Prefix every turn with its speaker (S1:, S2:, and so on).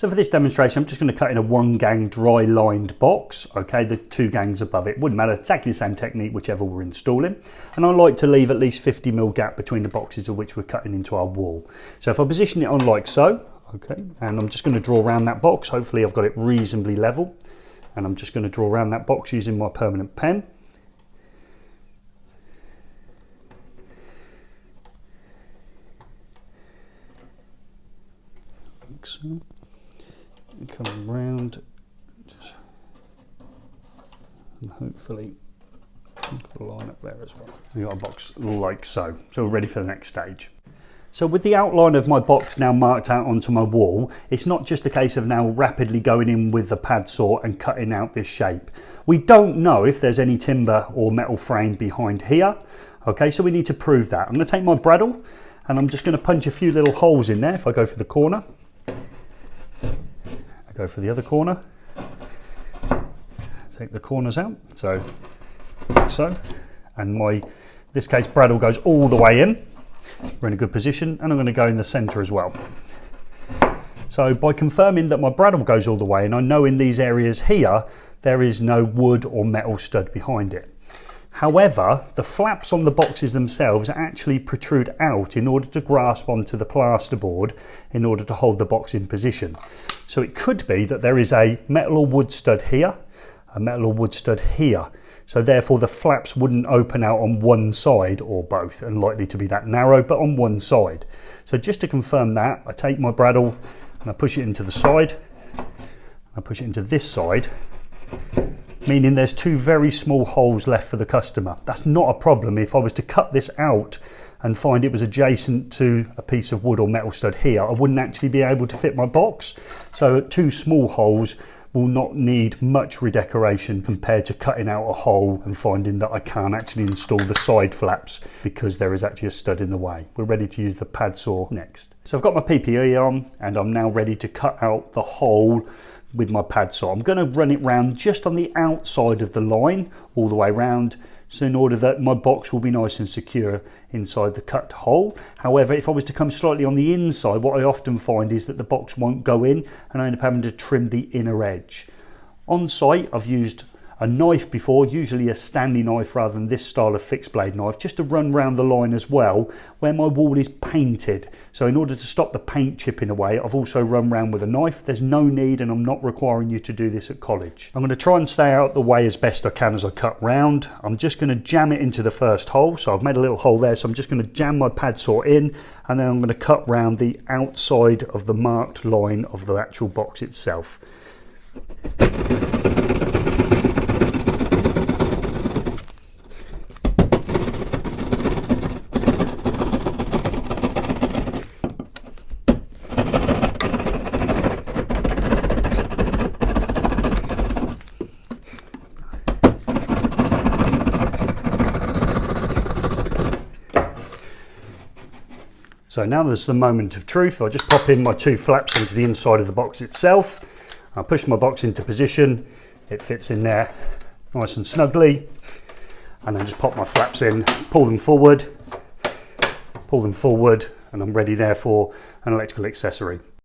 S1: So for this demonstration, I'm just going to cut in a 1-gang dry lined box. Okay, the 2 gangs above it. Wouldn't matter, exactly the same technique, whichever we're installing. And I like to leave at least 50mm gap between the boxes of which we're cutting into our wall. So if I position it on like so, okay, and I'm just going to draw around that box. Hopefully I've got it reasonably level. And I'm just going to draw around that box using my permanent pen. Like so. Come around, and hopefully put a line up there as well. We've got a box like so. So we're ready for the next stage. So with the outline of my box now marked out onto my wall, it's not just a case of now rapidly going in with the pad saw and cutting out this shape. We don't know if there's any timber or metal frame behind here. Okay, so we need to prove that. I'm going to take my bradawl and I'm just going to punch a few little holes in there. If I go for the corner, I go for the other corner, take the corners out, so like so, and in this case bradawl goes all the way in. We're in a good position, and I'm going to go in the centre as well. So by confirming that my bradawl goes all the way, and I know in these areas here there is no wood or metal stud behind it. However, the flaps on the boxes themselves actually protrude out in order to grasp onto the plasterboard in order to hold the box in position. So it could be that there is a metal or wood stud here, a metal or wood stud here. So therefore the flaps wouldn't open out on one side or both, unlikely to be that narrow, but on one side. So just to confirm that, I take my bradawl and I push it into the side. I push it into this side, meaning there's 2 very small holes left for the customer. That's not a problem. If I was to cut this out and find it was adjacent to a piece of wood or metal stud here, I wouldn't actually be able to fit my box. So 2 small holes will not need much redecoration compared to cutting out a hole and finding that I can't actually install the side flaps because there is actually a stud in the way. We're ready to use the pad saw next. So I've got my PPE on and I'm now ready to cut out the hole with my pad saw. I'm going to run it round just on the outside of the line all the way round, so in order that my box will be nice and secure inside the cut hole. However, if I was to come slightly on the inside, what I often find is that the box won't go in and I end up having to trim the inner edge. On site, I've used a knife before, usually a Stanley knife rather than this style of fixed blade knife, just to run round the line as well where my wall is painted. So in order to stop the paint chipping away, I've also run round with a knife. There's no need, and I'm not requiring you to do this at college. I'm going to try and stay out the way as best I can as I cut round. I'm just going to jam it into the first hole. So I've made a little hole there, so I'm just going to jam my pad saw in, and then I'm going to cut round the outside of the marked line of the actual box itself. So now there's the moment of truth. I'll just pop in my 2 flaps into the inside of the box itself. I'll push my box into position. It fits in there nice and snugly. And then just pop my flaps in, pull them forward, and I'm ready there for an electrical accessory.